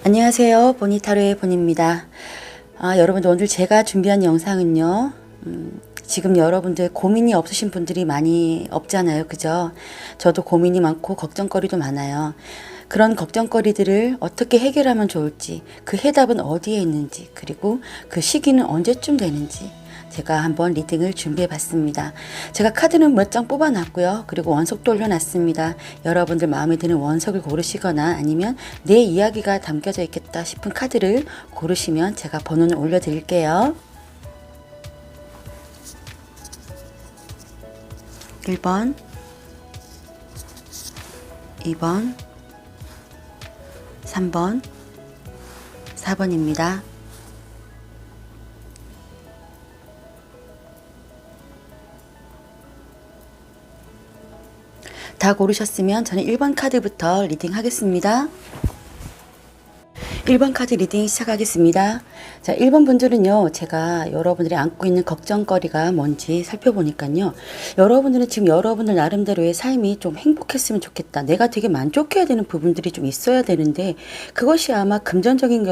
안녕하세요. 보니타로의 본입니다. 여러분들 오늘 제가 준비한 영상은요. 지금 여러분들 고민이 없으신 분들이 많이 없잖아요. 그죠? 저도 고민이 많고 걱정거리도 많아요. 그런 걱정거리들을 어떻게 해결하면 좋을지, 그 해답은 어디에 있는지, 그리고 그 시기는 언제쯤 되는지 제가 한번 리딩을 준비해 봤습니다. 제가 카드는 몇 장 뽑아 놨고요. 그리고 원석도 올려놨습니다. 여러분들 마음에 드는 원석을 고르시거나 아니면 내 이야기가 담겨져 있겠다 싶은 카드를 고르시면 제가 번호를 올려 드릴게요. 1번, 2번, 3번, 4번입니다. 다 고르셨으면 저는 1번 카드부터 리딩 하겠습니다. 1번 카드 리딩 시작하겠습니다. 자, 1번 분들은요, 제가 여러분들이 안고 있는 걱정거리가 뭔지 살펴보니까요, 여러분들은 지금 여러분들 나름대로의 삶이 좀 행복했으면 좋겠다. 내가 되게 만족해야 되는 부분들이 좀 있어야 되는데, 그것이 아마 금전적인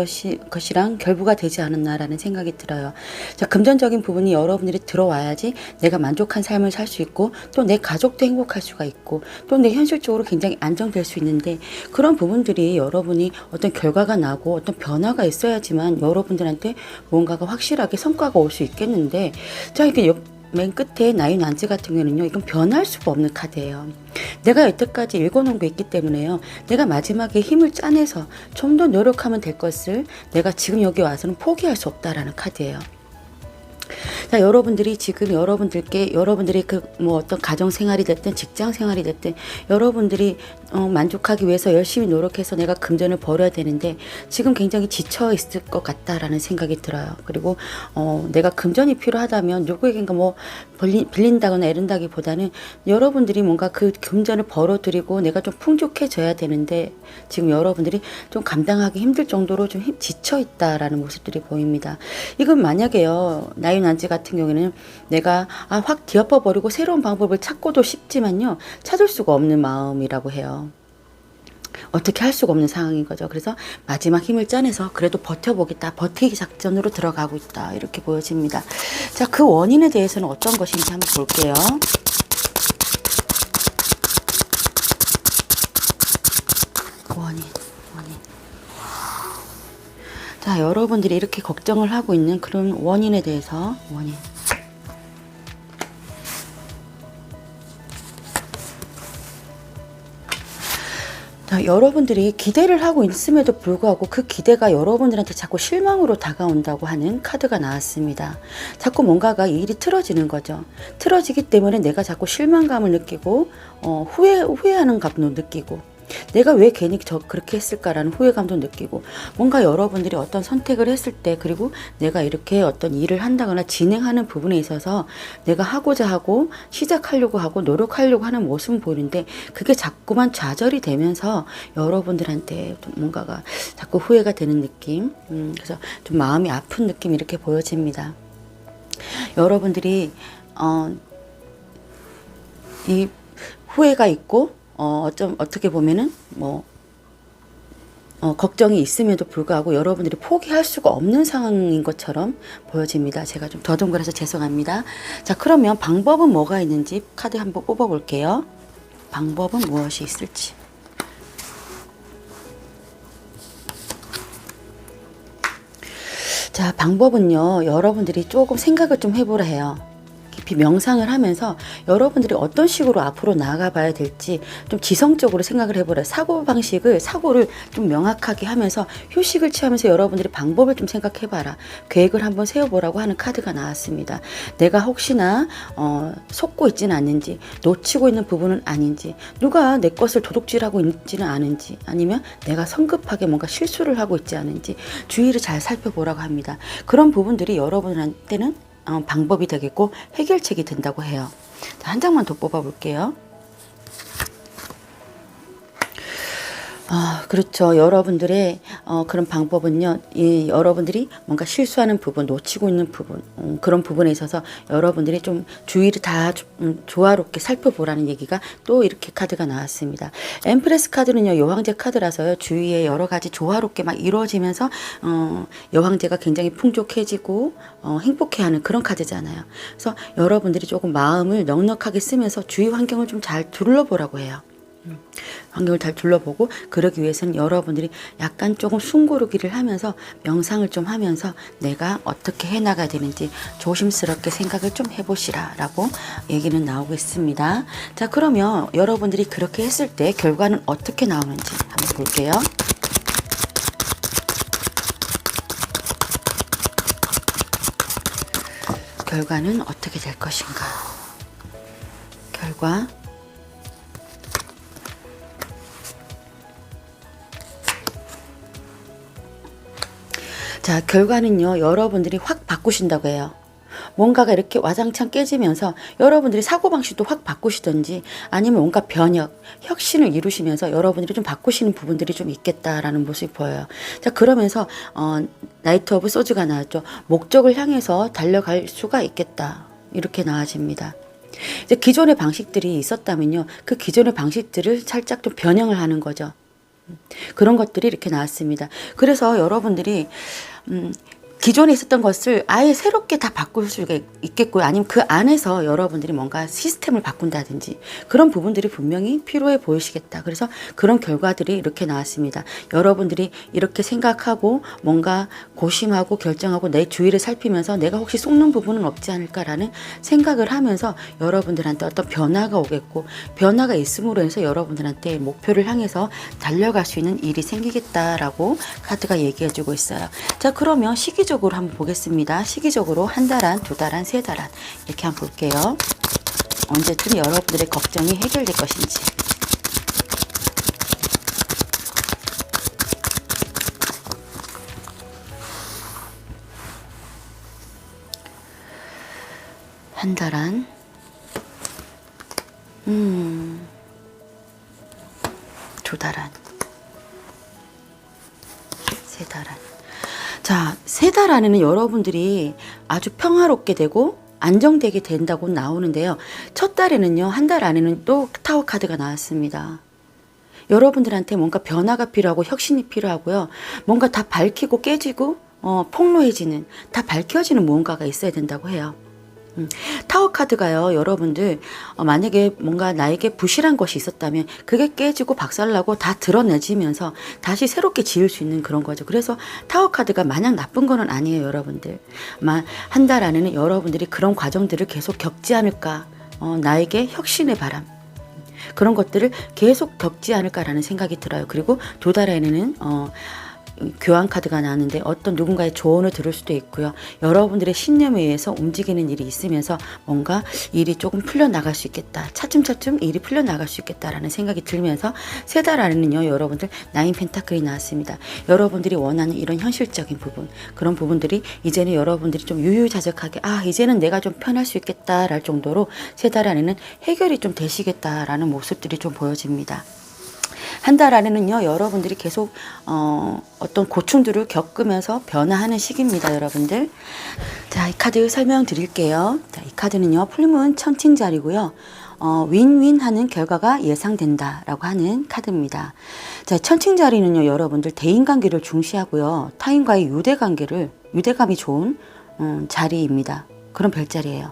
것이랑 결부가 되지 않았나라는 생각이 들어요. 자, 금전적인 부분이 여러분들이 들어와야지 내가 만족한 삶을 살 수 있고, 또 내 가족도 행복할 수가 있고, 또 내 현실적으로 굉장히 안정될 수 있는데, 그런 부분들이 여러분이 어떤 결과가 나고, 어떤 변화가 있어야지만 여러분들한테 뭔가가 확실하게 성과가 올 수 있겠는데, 자, 이게 맨 끝에 나인 완즈 같은 경우는요, 이건 변할 수가 없는 카드예요. 내가 여태까지 읽어놓은 게 있기 때문에요, 내가 마지막에 힘을 짜내서 좀 더 노력하면 될 것을 내가 지금 여기 와서는 포기할 수 없다라는 카드예요. 자, 여러분들이 지금 여러분들이 그 뭐 어떤 가정 생활이 됐든 직장 생활이 됐든 여러분들이 만족하기 위해서 열심히 노력해서 내가 금전을 벌어야 되는데 지금 굉장히 지쳐 있을 것 같다라는 생각이 들어요. 그리고 내가 금전이 필요하다면 누구에겐가 뭐 빌린다거나 이런다기보다는 여러분들이 뭔가 그 금전을 벌어들이고 내가 좀 풍족해져야 되는데 지금 여러분들이 좀 감당하기 힘들 정도로 좀 지쳐 있다라는 모습들이 보입니다. 이건 만약에요, 나인 완즈 같은 경우에는 내가 확 뒤엎어 버리고 새로운 방법을 찾고도 싶지만요, 찾을 수가 없는 마음이라고 해요. 어떻게 할 수가 없는 상황인 거죠. 그래서 마지막 힘을 짜내서 그래도 버텨보겠다, 버티기 작전으로 들어가고 있다, 이렇게 보여집니다. 자, 그 원인에 대해서는 어떤 것인지 한번 볼게요. 원인. 자, 여러분들이 이렇게 걱정을 하고 있는 그런 원인에 대해서 원인. 자, 여러분들이 기대를 하고 있음에도 불구하고 그 기대가 여러분들한테 자꾸 실망으로 다가온다고 하는 카드가 나왔습니다. 자꾸 뭔가가 일이 틀어지는 거죠. 틀어지기 때문에 내가 자꾸 실망감을 느끼고 후회하는 감도 느끼고, 내가 왜 괜히 그렇게 했을까라는 후회감도 느끼고, 뭔가 여러분들이 어떤 선택을 했을 때, 그리고 내가 이렇게 어떤 일을 한다거나 진행하는 부분에 있어서 내가 하고자 하고 시작하려고 하고 노력하려고 하는 모습은 보이는데 그게 자꾸만 좌절이 되면서 여러분들한테 뭔가가 자꾸 후회가 되는 느낌, 그래서 좀 마음이 아픈 느낌, 이렇게 보여집니다. 여러분들이 이 후회가 있고 어떻게 보면은 걱정이 있음에도 불구하고 여러분들이 포기할 수가 없는 상황인 것처럼 보여집니다. 제가 좀 더듬거려서 죄송합니다. 자, 그러면 방법은 뭐가 있는지 카드 한번 뽑아 볼게요. 방법은 무엇이 있을지. 자, 방법은요, 여러분들이 조금 생각을 좀 해보라 해요. 깊이 명상을 하면서 여러분들이 어떤 식으로 앞으로 나아가 봐야 될지 좀 지성적으로 생각을 해보라. 사고를 좀 명확하게 하면서 휴식을 취하면서 여러분들이 방법을 좀 생각해봐라. 계획을 한번 세워보라고 하는 카드가 나왔습니다. 내가 혹시나 속고 있지는 않는지, 놓치고 있는 부분은 아닌지, 누가 내 것을 도둑질하고 있지는 않은지, 아니면 내가 성급하게 뭔가 실수를 하고 있지 않은지 주의를 잘 살펴보라고 합니다. 그런 부분들이 여러분한테는 방법이 되겠고 해결책이 된다고 해요. 자, 한 장만 더 뽑아 볼게요. 그렇죠. 여러분들의 그런 방법은요, 여러분들이 뭔가 실수하는 부분, 놓치고 있는 부분, 그런 부분에 있어서 여러분들이 좀 주의를 다 조화롭게 살펴보라는 얘기가 또 이렇게 카드가 나왔습니다. 엠프레스 카드는요, 여왕제 카드라서요, 주위에 여러 가지 조화롭게 막 이루어지면서 여왕제가 굉장히 풍족해지고 행복해하는 그런 카드잖아요. 그래서 여러분들이 조금 마음을 넉넉하게 쓰면서 주위 환경을 좀 잘 둘러보라고 해요. 환경을 잘 둘러보고, 그러기 위해서는 여러분들이 약간 조금 숨고르기를 하면서 명상을 좀 하면서 내가 어떻게 해나가야 되는지 조심스럽게 생각을 좀 해보시라 라고 얘기는 나오고 있습니다. 자, 그러면 여러분들이 그렇게 했을 때 결과는 어떻게 나오는지 한번 볼게요. 결과는 어떻게 될 것인가. 결과, 자, 결과는요, 여러분들이 확 바꾸신다고 해요. 뭔가가 이렇게 와장창 깨지면서 여러분들이 사고방식도 확 바꾸시든지 아니면 뭔가 변혁, 혁신을 이루시면서 여러분들이 좀 바꾸시는 부분들이 좀 있겠다라는 모습이 보여요. 자, 그러면서 나이트 오브 소즈가 나왔죠. 목적을 향해서 달려갈 수가 있겠다. 이렇게 나와집니다. 이제 기존의 방식들이 있었다면요, 그 기존의 방식들을 살짝 좀 변형을 하는 거죠. 그런 것들이 이렇게 나왔습니다. 그래서 여러분들이 기존에 있었던 것을 아예 새롭게 다 바꿀 수가 있겠고요. 아니면 그 안에서 여러분들이 뭔가 시스템을 바꾼다든지 그런 부분들이 분명히 필요해 보이시겠다. 그래서 그런 결과들이 이렇게 나왔습니다. 여러분들이 이렇게 생각하고 뭔가 고심하고 결정하고 내 주위를 살피면서 내가 혹시 속는 부분은 없지 않을까라는 생각을 하면서 여러분들한테 어떤 변화가 오겠고, 변화가 있음으로 해서 여러분들한테 목표를 향해서 달려갈 수 있는 일이 생기겠다라고 카드가 얘기해주고 있어요. 자, 그러면 시기적으로 한번 보겠습니다. 시기적으로 한 달 안, 두 달 안, 세 달 안 이렇게 한번 볼게요. 언제쯤 여러분들의 걱정이 해결될 것인지. 한 달 안, 두 달 안, 세 달 안. 자, 세 달 안에는 여러분들이 아주 평화롭게 되고 안정되게 된다고 나오는데요. 첫 달에는요, 한 달 안에는 또 타워 카드가 나왔습니다. 여러분들한테 뭔가 변화가 필요하고 혁신이 필요하고요. 뭔가 다 밝히고 깨지고 폭로해지는, 다 밝혀지는 무언가가 있어야 된다고 해요. 타워 카드가요, 여러분들 만약에 뭔가 나에게 부실한 것이 있었다면 그게 깨지고 박살나고 다 드러내지면서 다시 새롭게 지을 수 있는 그런 거죠. 그래서 타워 카드가 마냥 나쁜 거는 아니에요, 여러분들. 아마 한 달 안에는 여러분들이 그런 과정들을 계속 겪지 않을까, 나에게 혁신의 바람, 그런 것들을 계속 겪지 않을까라는 생각이 들어요. 그리고 두 달 안에는 교환 카드가 나왔는데 어떤 누군가의 조언을 들을 수도 있고요. 여러분들의 신념에 의해서 움직이는 일이 있으면서 뭔가 일이 조금 풀려나갈 수 있겠다. 차츰차츰 일이 풀려나갈 수 있겠다라는 생각이 들면서 세 달 안에는요, 여러분들 나인 펜타클이 나왔습니다. 여러분들이 원하는 이런 현실적인 부분, 그런 부분들이 이제는 여러분들이 좀 유유자적하게 이제는 내가 좀 편할 수 있겠다랄 정도로 세 달 안에는 해결이 좀 되시겠다라는 모습들이 좀 보여집니다. 한 달 안에는요, 여러분들이 계속 어떤 고충들을 겪으면서 변화하는 시기입니다, 여러분들. 자, 이 카드 설명드릴게요. 자, 이 카드는요, 풀문 천칭자리고요. 윈윈하는 결과가 예상된다라고 하는 카드입니다. 자, 천칭자리는요, 여러분들 대인관계를 중시하고요, 타인과의 유대감이 좋은 자리입니다. 그런 별자리예요.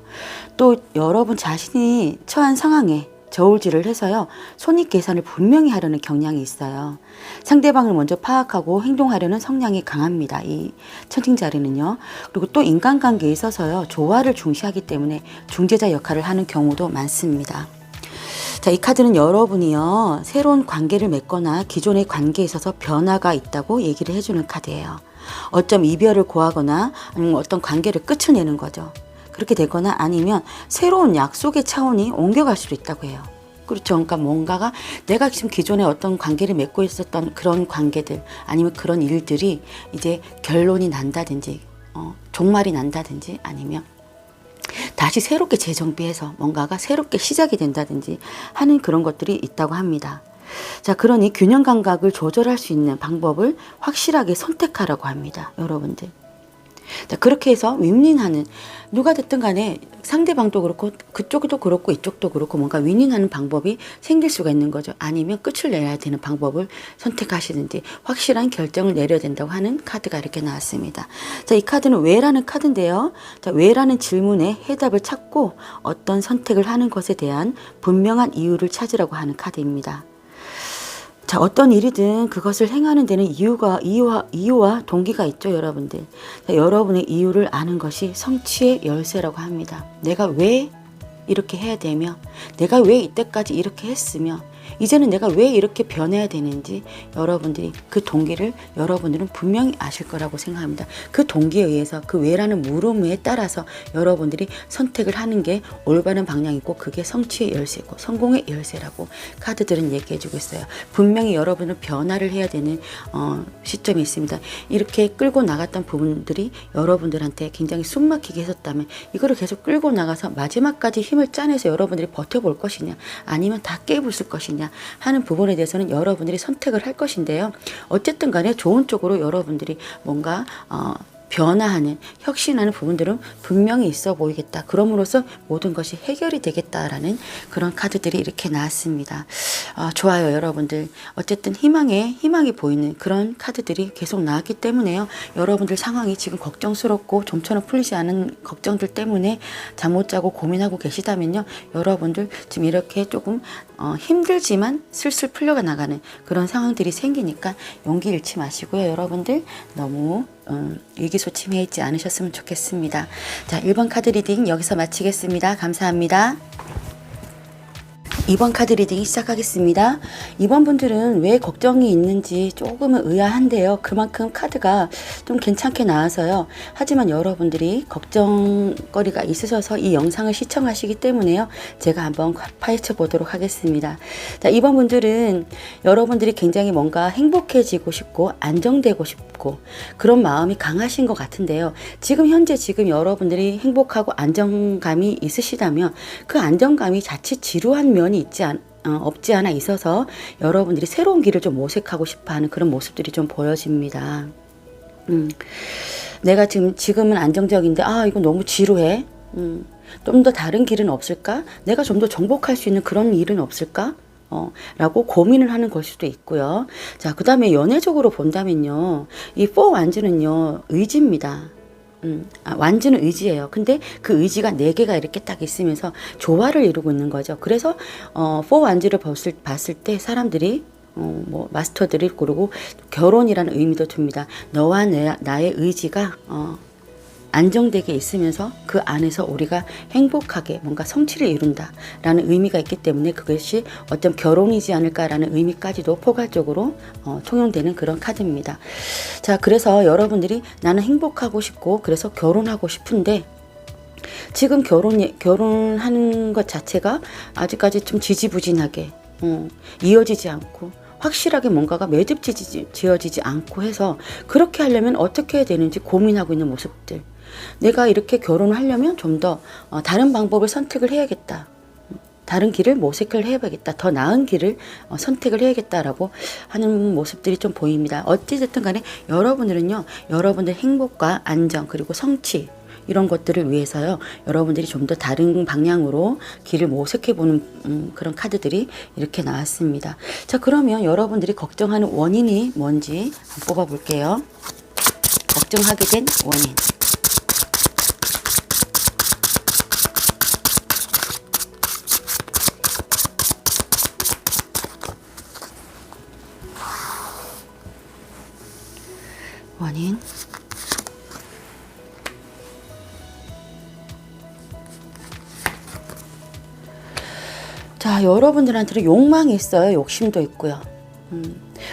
또 여러분 자신이 처한 상황에 저울질을 해서요, 손익 계산을 분명히 하려는 경향이 있어요. 상대방을 먼저 파악하고 행동하려는 성향이 강합니다, 이 천칭자리는요. 그리고 또 인간관계에 있어서요, 조화를 중시하기 때문에 중재자 역할을 하는 경우도 많습니다. 자, 이 카드는 여러분이요, 새로운 관계를 맺거나 기존의 관계에 있어서 변화가 있다고 얘기를 해주는 카드예요. 어쩜 이별을 고하거나 아니면 어떤 관계를 끝을 내는 거죠. 그렇게 되거나 아니면 새로운 약속의 차원이 옮겨갈 수도 있다고 해요. 그렇죠. 그러니까 뭔가가 내가 지금 기존에 어떤 관계를 맺고 있었던 그런 관계들, 아니면 그런 일들이 이제 결론이 난다든지, 종말이 난다든지, 아니면 다시 새롭게 재정비해서 뭔가가 새롭게 시작이 된다든지 하는 그런 것들이 있다고 합니다. 자, 그러니 균형 감각을 조절할 수 있는 방법을 확실하게 선택하라고 합니다. 여러분들. 자, 그렇게 해서 윈윈하는, 누가 됐든 간에 상대방도 그렇고 그쪽도 그렇고 이쪽도 그렇고 뭔가 윈윈하는 방법이 생길 수가 있는 거죠. 아니면 끝을 내야 되는 방법을 선택하시든지 확실한 결정을 내려야 된다고 하는 카드가 이렇게 나왔습니다. 자, 이 카드는 왜라는 카드인데요. 자, 왜라는 질문에 해답을 찾고 어떤 선택을 하는 것에 대한 분명한 이유를 찾으라고 하는 카드입니다. 자, 어떤 일이든 그것을 행하는 데는 이유와 동기가 있죠, 여러분들. 자, 여러분의 이유를 아는 것이 성취의 열쇠라고 합니다. 내가 왜 이렇게 해야 되며, 내가 왜 이때까지 이렇게 했으며, 이제는 내가 왜 이렇게 변해야 되는지 여러분들이 그 동기를 여러분들은 분명히 아실 거라고 생각합니다. 그 동기에 의해서 그 왜라는 물음에 따라서 여러분들이 선택을 하는 게 올바른 방향이고 그게 성취의 열쇠고 성공의 열쇠라고 카드들은 얘기해주고 있어요. 분명히 여러분은 변화를 해야 되는 시점이 있습니다. 이렇게 끌고 나갔던 부분들이 여러분들한테 굉장히 숨막히게 했었다면 이거를 계속 끌고 나가서 마지막까지 힘을 짜내서 여러분들이 버텨볼 것이냐, 아니면 다 깨부술 것이냐 하는 부분에 대해서는 여러분들이 선택을 할 것인데요. 어쨌든 간에 좋은 쪽으로 여러분들이 뭔가 변화하는, 혁신하는 부분들은 분명히 있어 보이겠다. 그럼으로써 모든 것이 해결이 되겠다라는 그런 카드들이 이렇게 나왔습니다. 좋아요, 여러분들. 어쨌든 희망이 보이는 그런 카드들이 계속 나왔기 때문에요. 여러분들 상황이 지금 걱정스럽고 좀처럼 풀리지 않은 걱정들 때문에 잠 못 자고 고민하고 계시다면요. 여러분들 지금 이렇게 조금 힘들지만 슬슬 풀려가 나가는 그런 상황들이 생기니까 용기 잃지 마시고요. 여러분들 너무 위기소침해 있지 않으셨으면 좋겠습니다. 자, 1번 카드 리딩 여기서 마치겠습니다. 감사합니다. 2번 카드 리딩 시작하겠습니다. 2번 분들은 왜 걱정이 있는지 조금은 의아한데요. 그만큼 카드가 좀 괜찮게 나와서요. 하지만 여러분들이 걱정거리가 있으셔서 이 영상을 시청하시기 때문에요. 제가 한번 파헤쳐 보도록 하겠습니다. 자, 2번 분들은 여러분들이 굉장히 뭔가 행복해지고 싶고 안정되고 싶고 그런 마음이 강하신 것 같은데요. 지금 여러분들이 행복하고 안정감이 있으시다면 그 안정감이 자칫 지루한 면이 없지 않아 있어서 여러분들이 새로운 길을 좀 모색하고 싶어하는 그런 모습들이 좀 보여집니다. 내가 지금은 안정적인데 이거 너무 지루해. 좀 더 다른 길은 없을까? 내가 좀 더 정복할 수 있는 그런 일은 없을까? 라고 고민을 하는 걸 수도 있고요. 자, 그 다음에 연애적으로 본다면요. 이 4 완즈는요, 의지입니다. 완주는 의지예요. 근데 그 의지가 4개가 이렇게 딱 있으면서 조화를 이루고 있는 거죠. 그래서 4 완주를 봤을 때 사람들이 마스터들이 그러고 결혼이라는 의미도 듭니다. 너와 나의 의지가 안정되게 있으면서 그 안에서 우리가 행복하게 뭔가 성취를 이룬다라는 의미가 있기 때문에 그것이 어떤 결혼이지 않을까라는 의미까지도 포괄적으로 통용되는 그런 카드입니다. 자, 그래서 여러분들이 나는 행복하고 싶고 그래서 결혼하고 싶은데 지금 결혼하는 것 자체가 아직까지 좀 지지부진하게 이어지지 않고 확실하게 뭔가가 지어지지 않고 해서 그렇게 하려면 어떻게 해야 되는지 고민하고 있는 모습들. 내가 이렇게 결혼을 하려면 좀 더 다른 방법을 선택을 해야겠다. 다른 길을 모색을 해야겠다. 더 나은 길을 선택을 해야겠다라고 하는 모습들이 좀 보입니다. 어찌됐든 간에 여러분들은요. 여러분들 행복과 안정 그리고 성취 이런 것들을 위해서요. 여러분들이 좀 더 다른 방향으로 길을 모색해보는 그런 카드들이 이렇게 나왔습니다. 자, 그러면 여러분들이 걱정하는 원인이 뭔지 한번 뽑아볼게요. 걱정하게 된 원인. 원인. 자, 여러분들한테는 욕망이 있어요. 욕심도 있고요.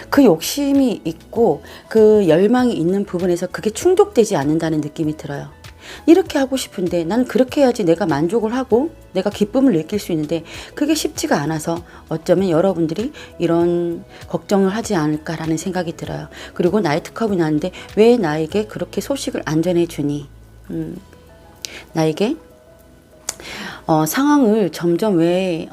그 욕심이 있고 그 열망이 있는 부분에서 그게 충족되지 않는다는 느낌이 들어요. 이렇게 하고 싶은데 난 그렇게 해야지 내가 만족을 하고 내가 기쁨을 느낄 수 있는데 그게 쉽지가 않아서 어쩌면 여러분들이 이런 걱정을 하지 않을까라는 생각이 들어요. 그리고 나이트컵이 나는데 왜 나에게 그렇게 소식을 안 전해주니? 나에게 상황을 점점 왜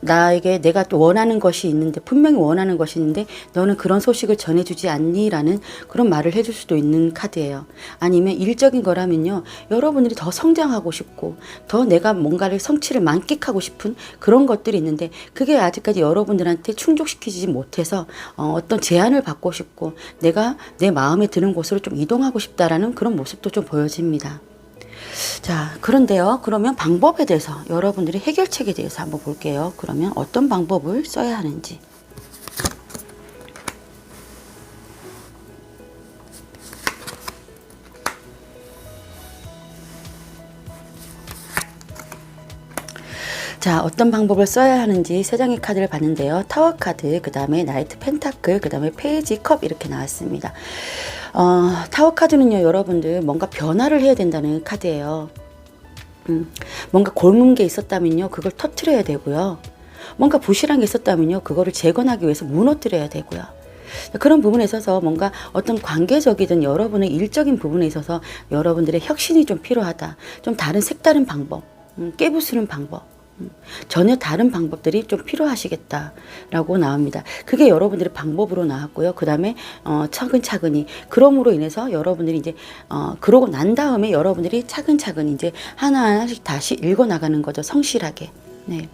나에게 내가 또 원하는 것이 있는데, 분명히 원하는 것이 있는데 너는 그런 소식을 전해주지 않니? 라는 그런 말을 해줄 수도 있는 카드예요. 아니면 일적인 거라면요, 여러분들이 더 성장하고 싶고 더 내가 뭔가를 성취를 만끽하고 싶은 그런 것들이 있는데 그게 아직까지 여러분들한테 충족시키지 못해서 어떤 제안을 받고 싶고 내가 내 마음에 드는 곳으로 좀 이동하고 싶다라는 그런 모습도 좀 보여집니다. 자, 그런데요, 그러면 방법에 대해서, 여러분들이 해결책에 대해서 한번 볼게요. 그러면 어떤 방법을 써야 하는지. 자, 어떤 방법을 써야 하는지 세 장의 카드를 봤는데요. 타워 카드, 그 다음에 나이트 펜타클, 그 다음에 페이지 컵 이렇게 나왔습니다. 타워 카드는요, 여러분들 뭔가 변화를 해야 된다는 카드예요. 뭔가 곪은 게 있었다면요, 그걸 터트려야 되고요. 뭔가 부실한 게 있었다면요, 그거를 재건하기 위해서 무너뜨려야 되고요. 그런 부분에 있어서 뭔가 어떤 관계적이든 여러분의 일적인 부분에 있어서 여러분들의 혁신이 좀 필요하다. 좀 다른 색다른 방법, 깨부수는 방법, 전혀 다른 방법들이 좀 필요하시겠다라고 나옵니다. 그게 여러분들의 방법으로 나왔고요. 그 다음에 차근차근히, 그럼으로 인해서 여러분들이 이제 그러고 난 다음에 여러분들이 차근차근히 이제 하나하나씩 다시 읽어 나가는 거죠. 성실하게. 네.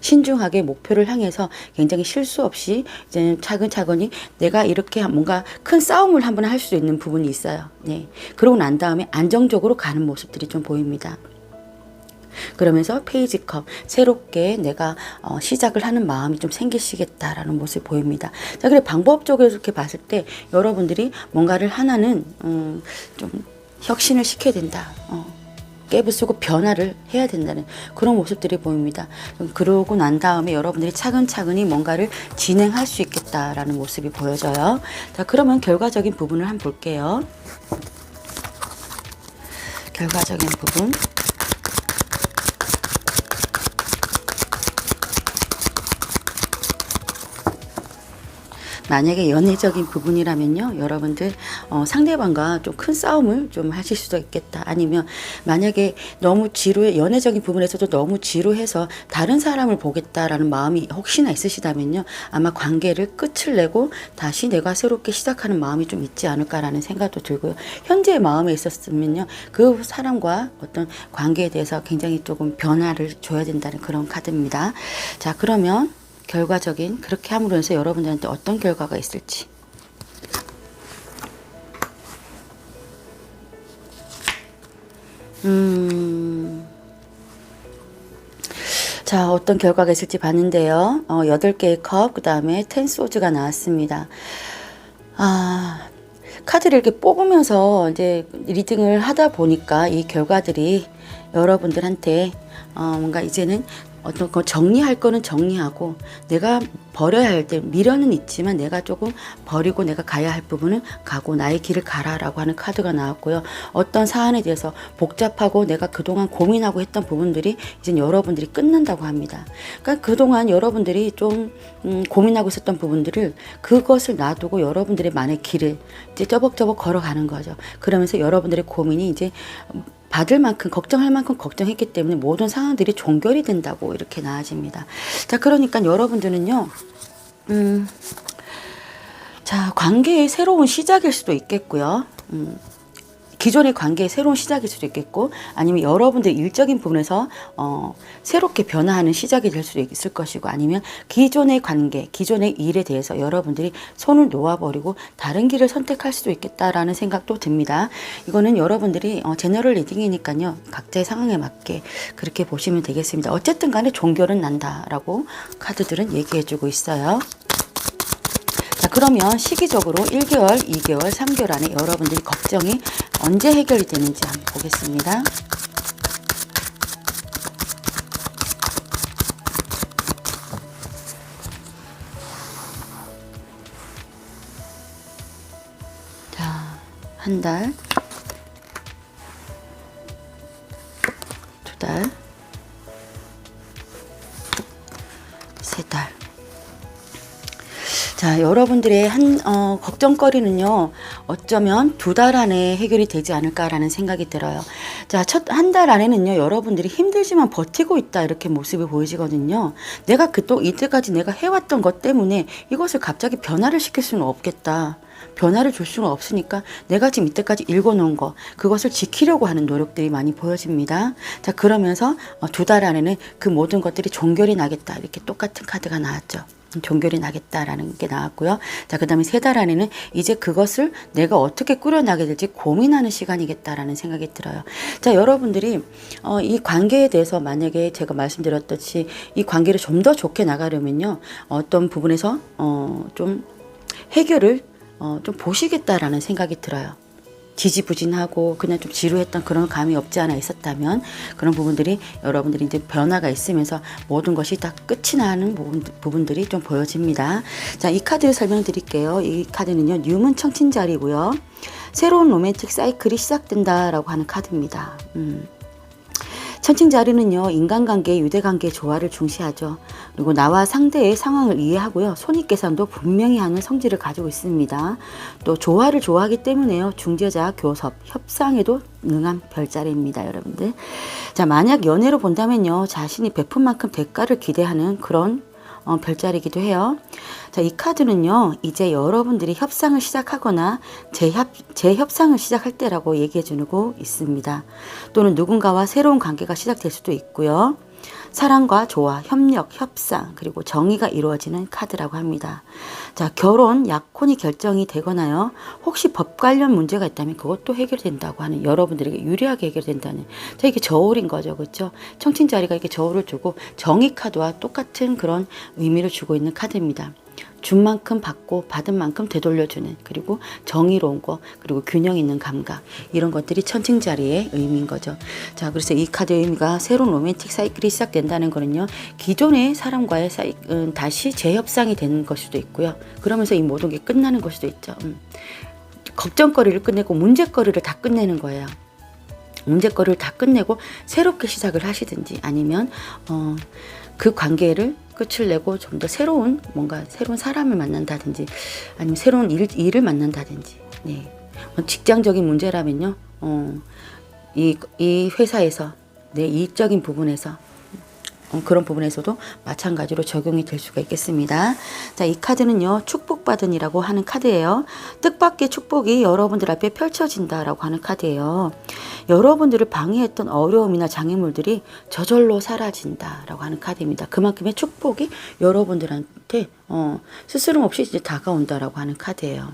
신중하게 목표를 향해서 굉장히 실수 없이 이제 차근차근히 내가 이렇게 뭔가 큰 싸움을 한번 할 수 있는 부분이 있어요. 네. 그러고 난 다음에 안정적으로 가는 모습들이 좀 보입니다. 그러면서 페이지 컵, 새롭게 내가 시작을 하는 마음이 좀 생기시겠다라는 모습이 보입니다. 자, 그래 방법적으로 이렇게 봤을 때 여러분들이 뭔가를 하나는 좀 혁신을 시켜야 된다. 깨부수고 변화를 해야 된다는 그런 모습들이 보입니다. 그러고 난 다음에 여러분들이 차근차근히 뭔가를 진행할 수 있겠다라는 모습이 보여져요. 자, 그러면 결과적인 부분을 한번 볼게요. 결과적인 부분. 만약에 연애적인 부분이라면요, 여러분들 상대방과 좀 큰 싸움을 좀 하실 수도 있겠다. 아니면 만약에 너무 지루해, 연애적인 부분에서도 너무 지루해서 다른 사람을 보겠다라는 마음이 혹시나 있으시다면요, 아마 관계를 끝을 내고 다시 내가 새롭게 시작하는 마음이 좀 있지 않을까라는 생각도 들고요. 현재의 마음에 있었으면요, 그 사람과 어떤 관계에 대해서 굉장히 조금 변화를 줘야 된다는 그런 카드입니다. 자, 그러면 결과적인, 그렇게 함으로 해서 여러분들한테 어떤 결과가 있을지. 자, 어떤 결과가 있을지 봤는데요. 8개의 컵, 그 다음에 10 소즈가 나왔습니다. 카드를 이렇게 뽑으면서 이제 리딩을 하다 보니까 이 결과들이 여러분들한테 뭔가 이제는 어떤 거 정리할 거는 정리하고 내가 버려야 할 때 미련은 있지만 내가 조금 버리고 내가 가야 할 부분은 가고 나의 길을 가라라고 하는 카드가 나왔고요. 어떤 사안에 대해서 복잡하고 내가 그동안 고민하고 했던 부분들이 이제 여러분들이 끝난다고 합니다. 그러니까 그동안 여러분들이 좀 고민하고 있었던 부분들을, 그것을 놔두고 여러분들의 만의 길을 이제 쩌벅쩌벅 걸어가는 거죠. 그러면서 여러분들의 고민이 이제 받을 만큼, 걱정할 만큼 걱정했기 때문에 모든 상황들이 종결이 된다고 이렇게 나아집니다. 자, 그러니까 여러분들은요, 자, 관계의 새로운 시작일 수도 있겠고요. 기존의 관계의 새로운 시작일 수도 있겠고, 아니면 여러분들 일적인 부분에서 새롭게 변화하는 시작이 될 수도 있을 것이고, 아니면 기존의 관계, 기존의 일에 대해서 여러분들이 손을 놓아버리고 다른 길을 선택할 수도 있겠다라는 생각도 듭니다. 이거는 여러분들이 제너럴 리딩이니까요, 각자의 상황에 맞게 그렇게 보시면 되겠습니다. 어쨌든 간에 종결은 난다라고 카드들은 얘기해주고 있어요. 자, 그러면 시기적으로 1개월, 2개월, 3개월 안에 여러분들이 걱정이 언제 해결이 되는지 한번 보겠습니다. 자, 한 달, 두 달, 세 달. 자, 여러분들의 걱정거리는요, 어쩌면 2달 안에 해결이 되지 않을까라는 생각이 들어요. 자, 첫 한 달 안에는요, 여러분들이 힘들지만 버티고 있다, 이렇게 모습이 보이시거든요. 내가 또 이때까지 내가 해왔던 것 때문에 이것을 갑자기 변화를 시킬 수는 없겠다. 변화를 줄 수는 없으니까 내가 지금 이때까지 읽어놓은 거, 그것을 지키려고 하는 노력들이 많이 보여집니다. 자, 그러면서 2달 안에는 그 모든 것들이 종결이 나겠다, 이렇게 똑같은 카드가 나왔죠. 종결이 나겠다라는 게 나왔고요. 자, 그 다음에 3달 안에는 이제 그것을 내가 어떻게 꾸려나가게 될지 고민하는 시간이겠다라는 생각이 들어요. 자, 여러분들이 이 관계에 대해서 만약에 제가 말씀드렸듯이 이 관계를 좀 더 좋게 나가려면요, 어떤 부분에서 좀 해결을 좀 보시겠다라는 생각이 들어요. 지지부진하고 그냥 좀 지루했던 그런 감이 없지 않아 있었다면 그런 부분들이 여러분들이 이제 변화가 있으면서 모든 것이 다 끝이 나는 부분들이 좀 보여집니다. 자, 이 카드를 설명드릴게요. 이 카드는요, 뉴문 청친자리고요. 새로운 로맨틱 사이클이 시작된다라고 하는 카드입니다. 천칭자리는요, 인간관계, 유대관계의 조화를 중시하죠. 그리고 나와 상대의 상황을 이해하고요, 손익계산도 분명히 하는 성질을 가지고 있습니다. 또 조화를 좋아하기 때문에요, 중재자, 교섭, 협상에도 능한 별자리입니다, 여러분들. 자, 만약 연애로 본다면요, 자신이 베푼 만큼 대가를 기대하는 그런 별자리이기도 해요. 자, 이 카드는요, 이제 여러분들이 협상을 시작하거나 재협상을 시작할 때라고 얘기해 주고 있습니다. 또는 누군가와 새로운 관계가 시작될 수도 있고요. 사랑과 조화, 협력, 협상, 그리고 정의가 이루어지는 카드라고 합니다. 자, 결혼, 약혼이 결정이 되거나요, 혹시 법 관련 문제가 있다면 그것도 해결된다고 하는, 여러분들에게 유리하게 해결된다는, 자, 이게 저울인 거죠. 그렇죠? 청친자리가 이렇게 저울을 주고 정의 카드와 똑같은 그런 의미를 주고 있는 카드입니다. 준 만큼 받고 받은 만큼 되돌려주는, 그리고 정의로운 거, 그리고 균형 있는 감각, 이런 것들이 천칭자리의 의미인 거죠. 자, 그래서 이 카드의 의미가 새로운 로맨틱 사이클이 시작된다는 거는요, 기존의 사람과의 다시 재협상이 되는 걸 수도 있고요. 그러면서 이 모든 게 끝나는 걸 수도 있죠. 걱정거리를 끝내고 문제거리를 다 끝내는 거예요. 문제거리를 다 끝내고 새롭게 시작을 하시든지, 아니면 그 관계를 끝을 내고 좀 더 새로운 사람을 만난다든지, 아니면 새로운 일을 만난다든지, 네. 직장적인 문제라면요, 이 회사에서 내 이익적인 부분에서 그런 부분에서도 마찬가지로 적용이 될 수가 있겠습니다. 자, 이 카드는요, 축복받은이라고 하는 카드예요. 뜻밖의 축복이 여러분들 앞에 펼쳐진다라고 하는 카드예요. 여러분들을 방해했던 어려움이나 장애물들이 저절로 사라진다라고 하는 카드입니다. 그만큼의 축복이 여러분들한테 스스럼 없이 이제 다가온다라고 하는 카드예요.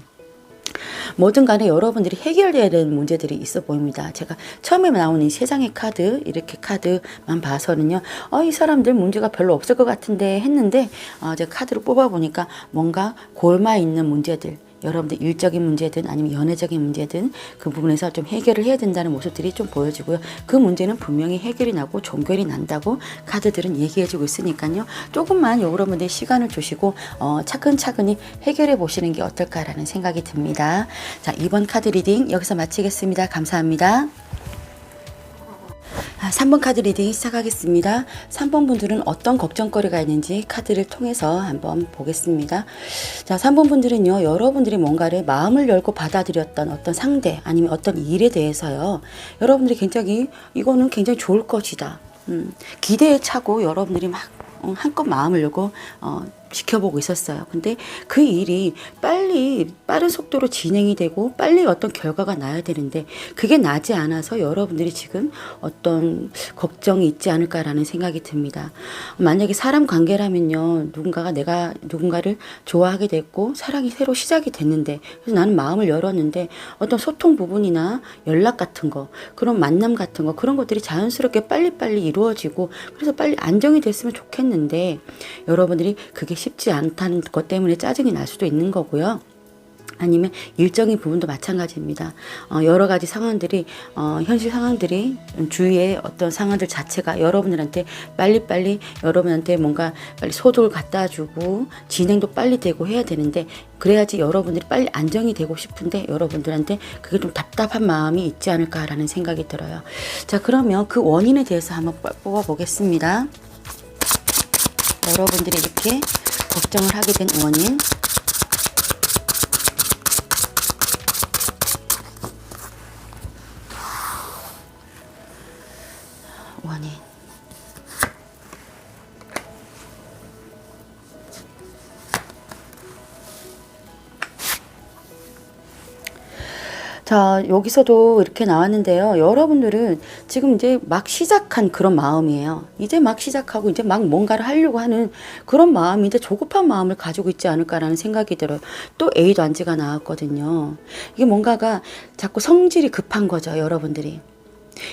뭐든 간에 여러분들이 해결돼야 되는 문제들이 있어 보입니다. 제가 처음에 나온 이 3장의 카드, 이렇게 카드만 봐서는요, 이 사람들 문제가 별로 없을 것 같은데 했는데, 제가 카드를 뽑아보니까 뭔가 골마 있는 문제들, 여러분들 일적인 문제든 아니면 연애적인 문제든 그 부분에서 좀 해결을 해야 된다는 모습들이 좀 보여지고요. 그 문제는 분명히 해결이 나고 종결이 난다고 카드들은 얘기해주고 있으니까요. 조금만 여러분들 시간을 주시고 차근차근히 해결해 보시는 게 어떨까라는 생각이 듭니다. 자, 이번 카드 리딩 여기서 마치겠습니다. 감사합니다. 3번 카드 리딩 시작하겠습니다. 3번 분들은 어떤 걱정거리가 있는지 카드를 통해서 한번 보겠습니다. 자, 3번 분들은요, 여러분들이 뭔가를 마음을 열고 받아들였던 어떤 상대, 아니면 어떤 일에 대해서요, 여러분들이 이거는 굉장히 좋을 것이다. 기대에 차고 여러분들이 막 한껏 마음을 열고 지켜보고 있었어요. 근데 그 일이 빠른 속도로 진행이 되고 빨리 어떤 결과가 나야 되는데 그게 나지 않아서 여러분들이 지금 어떤 걱정이 있지 않을까라는 생각이 듭니다. 만약에 사람 관계라면요, 내가 누군가를 좋아하게 됐고 사랑이 새로 시작이 됐는데, 그래서 나는 마음을 열었는데 어떤 소통 부분이나 연락 같은 거, 그런 만남 같은 거, 그런 것들이 자연스럽게 빨리빨리 이루어지고 그래서 빨리 안정이 됐으면 좋겠는데 여러분들이 그게 쉽지 않다는 것 때문에 짜증이 날 수도 있는 거고요. 아니면 일적인 부분도 마찬가지입니다. 여러 가지 상황들이 현실 상황들이 주위의 어떤 상황들 자체가 여러분들한테 빨리빨리 여러분한테 뭔가 빨리 소독을 갖다 주고 진행도 빨리 되고 해야 되는데, 그래야지 여러분들이 빨리 안정이 되고 싶은데 여러분들한테 그게 좀 답답한 마음이 있지 않을까라는 생각이 들어요. 자, 그러면 그 원인에 대해서 한번 뽑아 보겠습니다. 여러분들이 이렇게 걱정을 하게 된 원인. 원인. 자, 여기서도 이렇게 나왔는데요. 여러분들은 지금 이제 막 시작한 그런 마음이에요. 이제 막 시작하고 이제 막 뭔가를 하려고 하는 그런 마음인데 조급한 마음을 가지고 있지 않을까라는 생각이 들어요. 또 A도 안지가 나왔거든요. 이게 뭔가가 자꾸 성질이 급한 거죠, 여러분들이.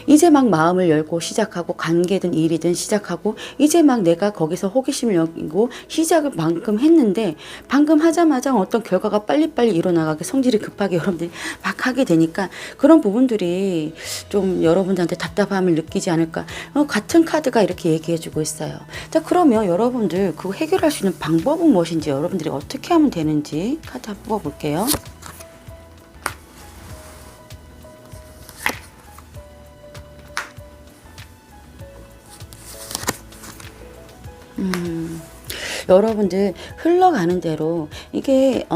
이제 막 마음을 열고 시작하고 관계든 일이든 시작하고 이제 막 내가 거기서 호기심을 여기고 시작을 방금 했는데 방금 하자마자 어떤 결과가 빨리빨리 일어나가게 성질이 급하게 여러분들이 막 하게 되니까 그런 부분들이 좀 여러분들한테 답답함을 느끼지 않을까. 같은 카드가 이렇게 얘기해 주고 있어요. 자, 그러면 여러분들 그거 해결할 수 있는 방법은 무엇인지, 여러분들이 어떻게 하면 되는지 카드 한번 뽑아볼게요. 여러분들 흘러가는 대로 이게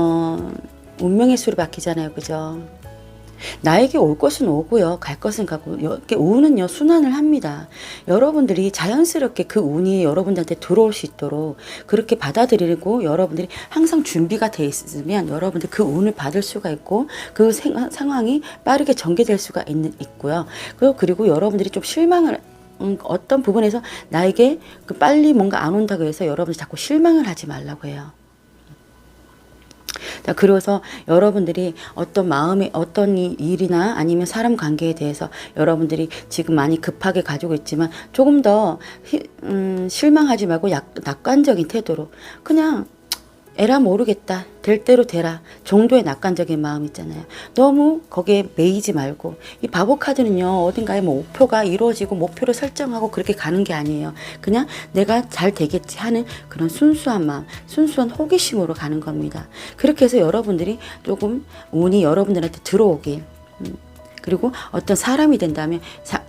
운명의 수로 바뀌잖아요, 그죠? 나에게 올 것은 오고요, 갈 것은 가고, 이렇게 운은요 순환을 합니다. 여러분들이 자연스럽게 그 운이 여러분들한테 들어올 수 있도록 그렇게 받아들이고 여러분들이 항상 준비가 돼 있으면 여러분들 그 운을 받을 수가 있고 그 상황이 빠르게 전개될 수가 있고요. 그리고 여러분들이 좀 실망을 어떤 부분에서 나에게 그 빨리 뭔가 안 온다고 해서 여러분이 자꾸 실망을 하지 말라고 해요. 자, 그래서 여러분들이 어떤 마음의 어떤 일이나 아니면 사람 관계에 대해서 여러분들이 지금 많이 급하게 가지고 있지만 조금 더 실망하지 말고 낙관적인 태도로 그냥 에라 모르겠다, 될 대로 되라 정도의 낙관적인 마음 있잖아요. 너무 거기에 매이지 말고, 이 바보 카드는요 어딘가에 뭐 목표가 이루어지고 목표를 설정하고 그렇게 가는 게 아니에요. 그냥 내가 잘 되겠지 하는 그런 순수한 마음, 순수한 호기심으로 가는 겁니다. 그렇게 해서 여러분들이 조금 운이 여러분들한테 들어오길, 그리고 어떤 사람이 된다면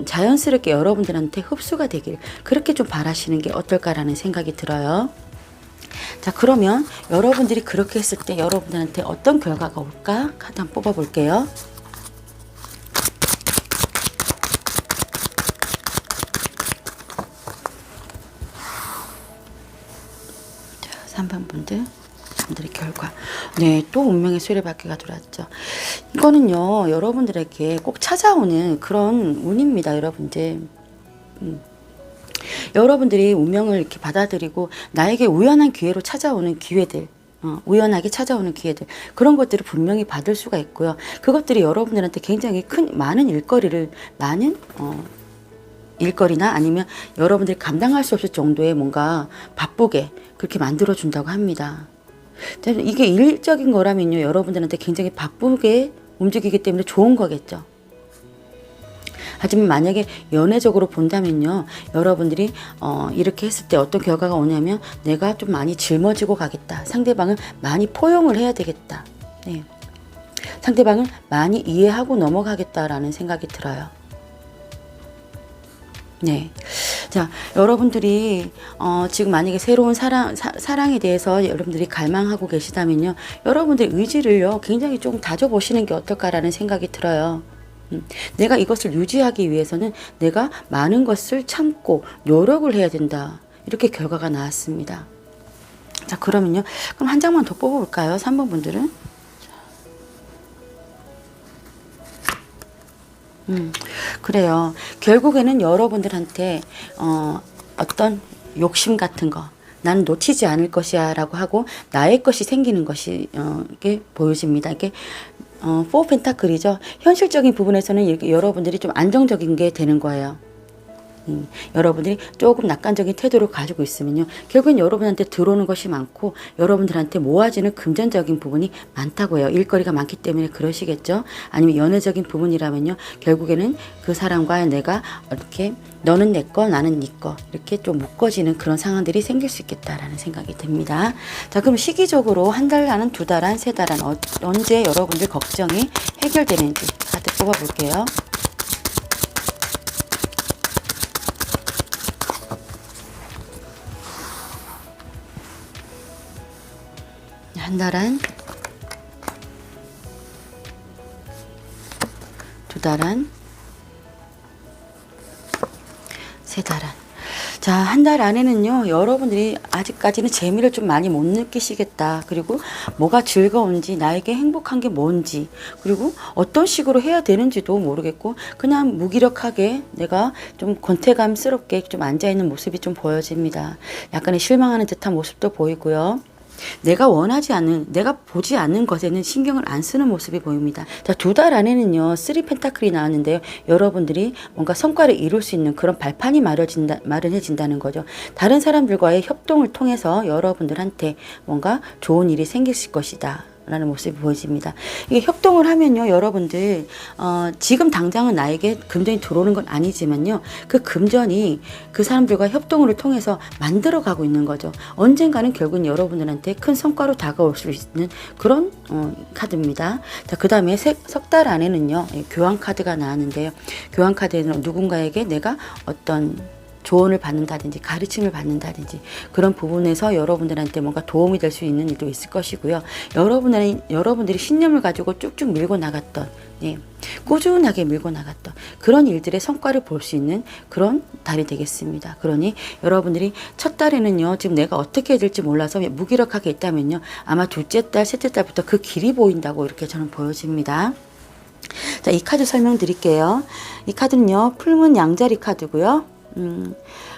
자연스럽게 여러분들한테 흡수가 되길, 그렇게 좀 바라시는 게 어떨까라는 생각이 들어요. 자, 그러면 여러분들이 그렇게 했을 때 여러분들한테 어떤 결과가 올까? 카드 한번 뽑아볼게요. 자, 3번 분들의 결과. 네, 또 운명의 수레바퀴가 들어왔죠. 이거는요, 여러분들에게 꼭 찾아오는 그런 운입니다, 여러분들. 여러분들이 운명을 이렇게 받아들이고 나에게 우연한 기회로 찾아오는 기회들, 우연하게 찾아오는 기회들, 그런 것들을 분명히 받을 수가 있고요. 그것들이 여러분들한테 굉장히 많은 일거리나 아니면 여러분들이 감당할 수 없을 정도의 뭔가 바쁘게 그렇게 만들어준다고 합니다. 이게 일적인 거라면요, 여러분들한테 굉장히 바쁘게 움직이기 때문에 좋은 거겠죠. 하지만 만약에 연애적으로 본다면요, 여러분들이 이렇게 했을 때 어떤 결과가 오냐면 내가 좀 많이 짊어지고 가겠다. 상대방을 많이 포용을 해야 되겠다. 네. 상대방을 많이 이해하고 넘어가겠다라는 생각이 들어요. 네. 자, 여러분들이 지금 만약에 새로운 사랑에 대해서 여러분들이 갈망하고 계시다면요, 여러분들의 의지를요 굉장히 조금 다져보시는 게 어떨까라는 생각이 들어요. 내가 이것을 유지하기 위해서는 내가 많은 것을 참고 노력을 해야 된다. 이렇게 결과가 나왔습니다. 자, 그러면요. 그럼 한 장만 더 뽑아볼까요? 3번 분들은. 그래요. 결국에는 여러분들한테 어떤 욕심 같은 거, 난 놓치지 않을 것이야 라고 하고 나의 것이 생기는 것이 이게 보여집니다. 이게 4 펜타클이죠. 현실적인 부분에서는 이렇게 여러분들이 좀 안정적인 게 되는 거예요. 여러분들이 조금 낙관적인 태도를 가지고 있으면요, 결국엔 여러분한테 들어오는 것이 많고 여러분들한테 모아지는 금전적인 부분이 많다고 해요. 일거리가 많기 때문에 그러시겠죠. 아니면 연애적인 부분이라면요, 결국에는 그 사람과 내가 이렇게 너는 내 거 나는 네 거 이렇게 좀 묶어지는 그런 상황들이 생길 수 있겠다라는 생각이 듭니다. 자, 그럼 시기적으로 한 달 안, 두 달 안, 세 달 안, 언제 여러분들 걱정이 해결되는지 카드 뽑아볼게요. 한 달 안, 두 달 안, 세 달 안. 자, 한 달 안에는요, 여러분들이 아직까지는 재미를 좀 많이 못 느끼시겠다. 그리고 뭐가 즐거운지, 나에게 행복한 게 뭔지, 그리고 어떤 식으로 해야 되는지도 모르겠고, 그냥 무기력하게 내가 좀 권태감스럽게 좀 앉아있는 모습이 좀 보여집니다. 약간의 실망하는 듯한 모습도 보이고요. 내가 원하지 않는, 내가 보지 않는 것에는 신경을 안 쓰는 모습이 보입니다. 자, 2달 안에는요, 3 펜타클이 나왔는데요. 여러분들이 뭔가 성과를 이룰 수 있는 그런 발판이 마련해진다는 거죠. 다른 사람들과의 협동을 통해서 여러분들한테 뭔가 좋은 일이 생기실 것이다 라는 모습이 보여집니다. 이게 협동을 하면요, 여러분들 지금 당장은 나에게 금전이 들어오는 건 아니지만요, 그 금전이 그 사람들과 협동을 통해서 만들어가고 있는 거죠. 언젠가는 결국은 여러분들한테 큰 성과로 다가올 수 있는 그런 카드입니다. 자, 그 다음에 석 달 안에는요, 교환 카드가 나왔는데요. 교환 카드에는 누군가에게 내가 어떤 조언을 받는다든지 가르침을 받는다든지 그런 부분에서 여러분들한테 뭔가 도움이 될 수 있는 일도 있을 것이고요. 여러분들이 신념을 가지고 쭉쭉 밀고 나갔던, 꾸준하게 밀고 나갔던 그런 일들의 성과를 볼 수 있는 그런 달이 되겠습니다. 그러니 여러분들이 첫 달에는요, 지금 내가 어떻게 해야 될지 몰라서 무기력하게 있다면요, 아마 둘째 달, 셋째 달부터 그 길이 보인다고 이렇게 저는 보여집니다. 자, 이 카드 설명드릴게요. 이 카드는요, 풀문 양자리 카드고요.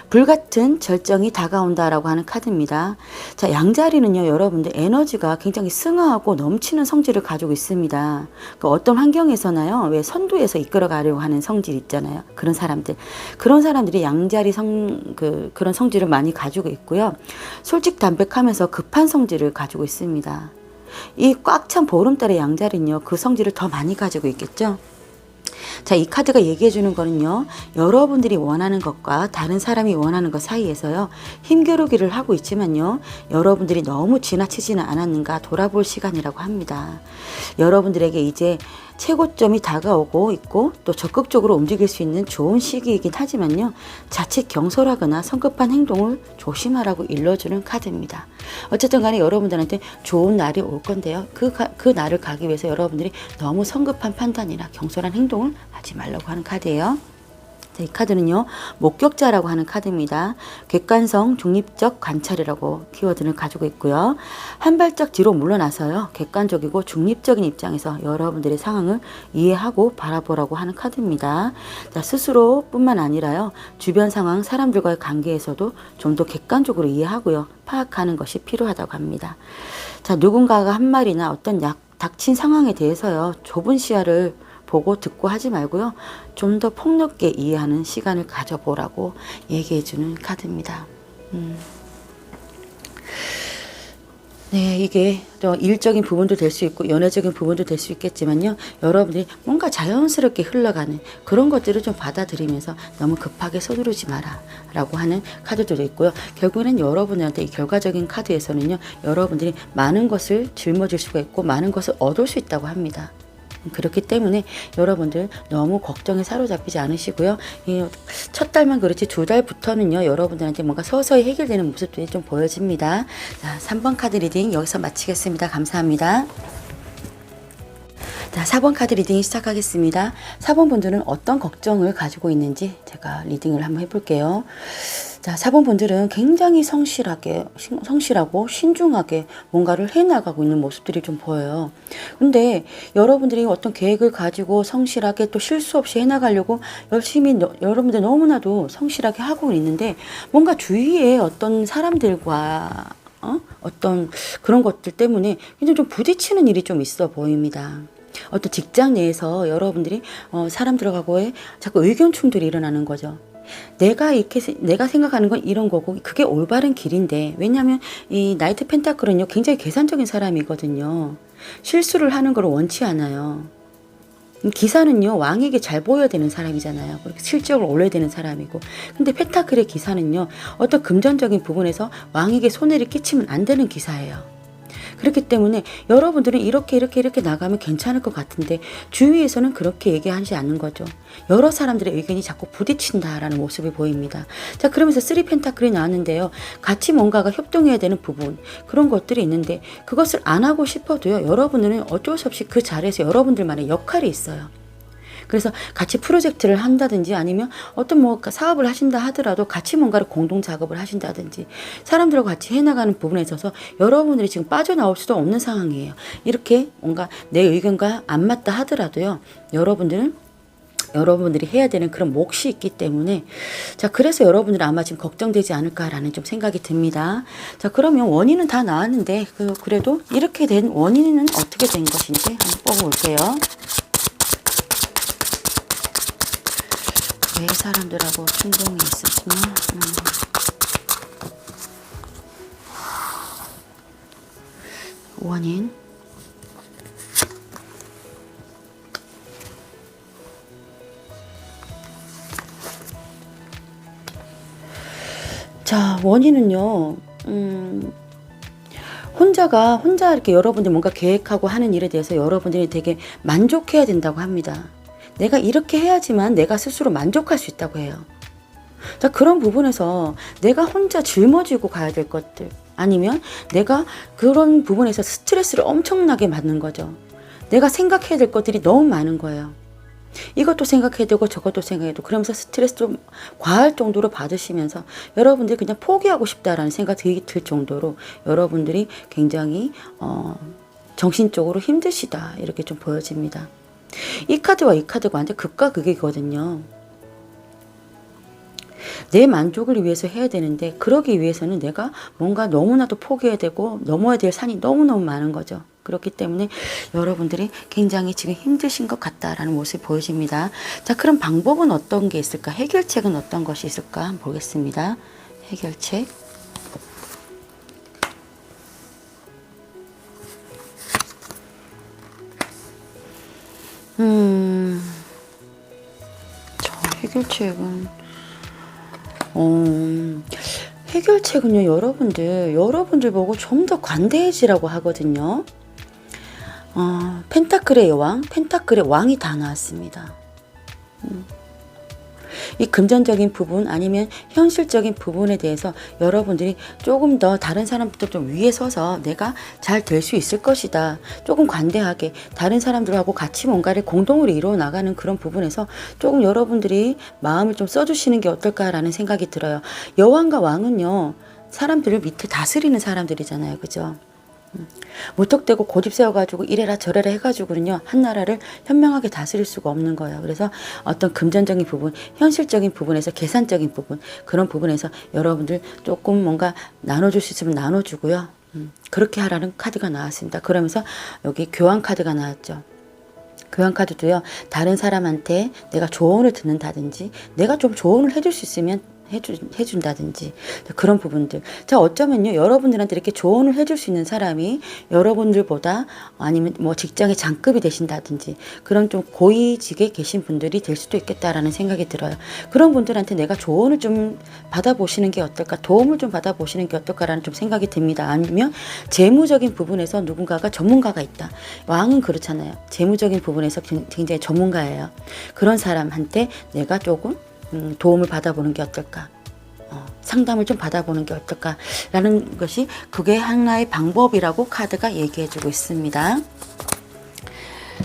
불같은 절정이 다가온다라고 하는 카드입니다. 자, 양자리는요, 여러분들 에너지가 굉장히 승하하고 넘치는 성질을 가지고 있습니다. 그 어떤 환경에서나요, 왜 선두에서 이끌어가려고 하는 성질 있잖아요. 그런 사람들이 양자리 그런 성질을 많이 가지고 있고요. 솔직담백하면서 급한 성질을 가지고 있습니다. 이 꽉 찬 보름달의 양자리는요, 그 성질을 더 많이 가지고 있겠죠. 자, 이 카드가 얘기해 주는 거는요, 여러분들이 원하는 것과 다른 사람이 원하는 것 사이에서요, 힘겨루기를 하고 있지만요, 여러분들이 너무 지나치지는 않았는가 돌아볼 시간이라고 합니다. 여러분들에게 이제 최고점이 다가오고 있고 또 적극적으로 움직일 수 있는 좋은 시기이긴 하지만요, 자칫 경솔하거나 성급한 행동을 조심하라고 일러주는 카드입니다. 어쨌든 간에 여러분들한테 좋은 날이 올 건데요, 그 날을 가기 위해서 여러분들이 너무 성급한 판단이나 경솔한 행동을 하지 말라고 하는 카드예요. 이 카드는요, 목격자라고 하는 카드입니다. 객관성, 중립적 관찰이라고 키워드를 가지고 있고요. 한 발짝 뒤로 물러나서요, 객관적이고 중립적인 입장에서 여러분들의 상황을 이해하고 바라보라고 하는 카드입니다. 자, 스스로뿐만 아니라요, 주변 상황, 사람들과의 관계에서도 좀 더 객관적으로 이해하고요, 파악하는 것이 필요하다고 합니다. 자, 누군가가 한 말이나 어떤 닥친 상황에 대해서요, 좁은 시야를 보고 듣고 하지 말고요, 좀 더 폭넓게 이해하는 시간을 가져보라고 얘기해주는 카드입니다. 네, 이게 일적인 부분도 될 수 있고 연애적인 부분도 될 수 있겠지만요, 여러분들이 뭔가 자연스럽게 흘러가는 그런 것들을 좀 받아들이면서 너무 급하게 서두르지 마라 라고 하는 카드도 있고요. 결국에는 여러분들한테 이 결과적인 카드에서는요, 여러분들이 많은 것을 짊어질 수가 있고 많은 것을 얻을 수 있다고 합니다. 그렇기 때문에 여러분들 너무 걱정에 사로잡히지 않으시고요. 첫 달만 그렇지 2달부터는요, 여러분들한테 뭔가 서서히 해결되는 모습들이 좀 보여집니다. 자, 3번 카드 리딩 여기서 마치겠습니다. 감사합니다. 자, 4번 카드 리딩 시작하겠습니다. 4번 분들은 어떤 걱정을 가지고 있는지 제가 리딩을 한번 해볼게요. 자, 4번 분들은 굉장히 성실하고 신중하게 뭔가를 해나가고 있는 모습들이 좀 보여요. 근데 여러분들이 어떤 계획을 가지고 성실하게 또 실수 없이 해나가려고 열심히 여러분들 너무나도 성실하게 하고 있는데, 뭔가 주위에 어떤 사람들과 어떤 그런 것들 때문에 굉장히 좀 부딪히는 일이 좀 있어 보입니다. 어떤 직장 내에서 여러분들이 사람들하고의 자꾸 의견 충돌이 일어나는 거죠. 내가 생각하는 건 이런 거고 그게 올바른 길인데, 왜냐하면 이 나이트 펜타클은요, 굉장히 계산적인 사람이거든요. 실수를 하는 걸 원치 않아요. 기사는요, 왕에게 잘 보여야 되는 사람이잖아요. 그렇게 실적을 올려야 되는 사람이고, 근데 펜타클의 기사는요, 어떤 금전적인 부분에서 왕에게 손해를 끼치면 안 되는 기사예요. 그렇기 때문에 여러분들은 이렇게 나가면 괜찮을 것 같은데 주위에서는 그렇게 얘기하지 않는 거죠. 여러 사람들의 의견이 자꾸 부딪힌다라는 모습이 보입니다. 자, 그러면서 3 펜타클이 나왔는데요, 같이 뭔가가 협동해야 되는 부분, 그런 것들이 있는데 그것을 안 하고 싶어도요, 여러분들은 어쩔 수 없이 그 자리에서 여러분들만의 역할이 있어요. 그래서 같이 프로젝트를 한다든지 아니면 어떤 뭐 사업을 하신다 하더라도 같이 뭔가를 공동 작업을 하신다든지 사람들과 같이 해나가는 부분에 있어서 여러분들이 지금 빠져나올 수도 없는 상황이에요. 이렇게 뭔가 내 의견과 안 맞다 하더라도요. 여러분들이 해야 되는 그런 몫이 있기 때문에 자 그래서 여러분들은 아마 지금 걱정되지 않을까라는 좀 생각이 듭니다. 자 그러면 원인은 다 나왔는데 그래도 이렇게 된 원인은 어떻게 된 것인지 한번 뽑아볼게요. 왜 사람들하고 충동이 있었구나. 원인. 자, 원인은요, 혼자 이렇게 여러분들이 뭔가 계획하고 하는 일에 대해서 여러분들이 되게 만족해야 된다고 합니다. 내가 이렇게 해야지만 내가 스스로 만족할 수 있다고 해요. 자, 그런 부분에서 내가 혼자 짊어지고 가야 될 것들, 아니면 내가 그런 부분에서 스트레스를 엄청나게 받는 거죠. 내가 생각해야 될 것들이 너무 많은 거예요. 이것도 생각해야 되고 저것도 생각해야 되고 그러면서 스트레스 좀 과할 정도로 받으시면서 여러분들이 그냥 포기하고 싶다라는 생각이 들 정도로 여러분들이 굉장히 정신적으로 힘드시다 이렇게 좀 보여집니다. 이 카드와 이 카드가 완전 극과 극이거든요. 내 만족을 위해서 해야 되는데 그러기 위해서는 내가 뭔가 너무나도 포기해야 되고 넘어야 될 산이 너무너무 많은 거죠. 그렇기 때문에 여러분들이 굉장히 지금 힘드신 것 같다라는 모습이 보여집니다. 자, 그럼 방법은 어떤 게 있을까? 해결책은 어떤 것이 있을까? 한번 보겠습니다. 해결책. 저 해결책은요, 여러분들 보고 좀 더 관대해지라고 하거든요. 펜타클의 여왕, 펜타클의 왕이 다 나왔습니다. 이 금전적인 부분 아니면 현실적인 부분에 대해서 여러분들이 조금 더 다른 사람부터 좀 위에 서서 내가 잘 될 수 있을 것이다. 조금 관대하게 다른 사람들하고 같이 뭔가를 공동으로 이루어 나가는 그런 부분에서 조금 여러분들이 마음을 좀 써주시는 게 어떨까라는 생각이 들어요. 여왕과 왕은요, 사람들을 밑에 다스리는 사람들이잖아요. 그죠? 무턱대고 고집 세워가지고 이래라 저래라 해가지고는요 한 나라를 현명하게 다스릴 수가 없는 거예요. 그래서 어떤 금전적인 부분, 현실적인 부분에서 계산적인 부분 그런 부분에서 여러분들 조금 뭔가 나눠줄 수 있으면 나눠주고요. 그렇게 하라는 카드가 나왔습니다. 그러면서 여기 교환 카드가 나왔죠. 교환 카드도요 다른 사람한테 내가 조언을 듣는다든지 내가 좀 조언을 해줄 수 있으면 해준다든지 그런 부분들. 자, 어쩌면요 여러분들한테 이렇게 조언을 해줄 수 있는 사람이 여러분들보다 아니면 뭐 직장의 장급이 되신다든지 그런 좀 고위직에 계신 분들이 될 수도 있겠다라는 생각이 들어요. 그런 분들한테 내가 조언을 좀 받아보시는 게 어떨까, 도움을 좀 받아보시는 게 어떨까라는 좀 생각이 듭니다. 아니면 재무적인 부분에서 누군가가 전문가가 있다. 왕은 그렇잖아요. 재무적인 부분에서 굉장히 전문가예요. 그런 사람한테 내가 조금 도움을 받아보는 게 어떨까, 상담을 좀 받아보는 게 어떨까라는 것이 그게 하나의 방법이라고 카드가 얘기해주고 있습니다.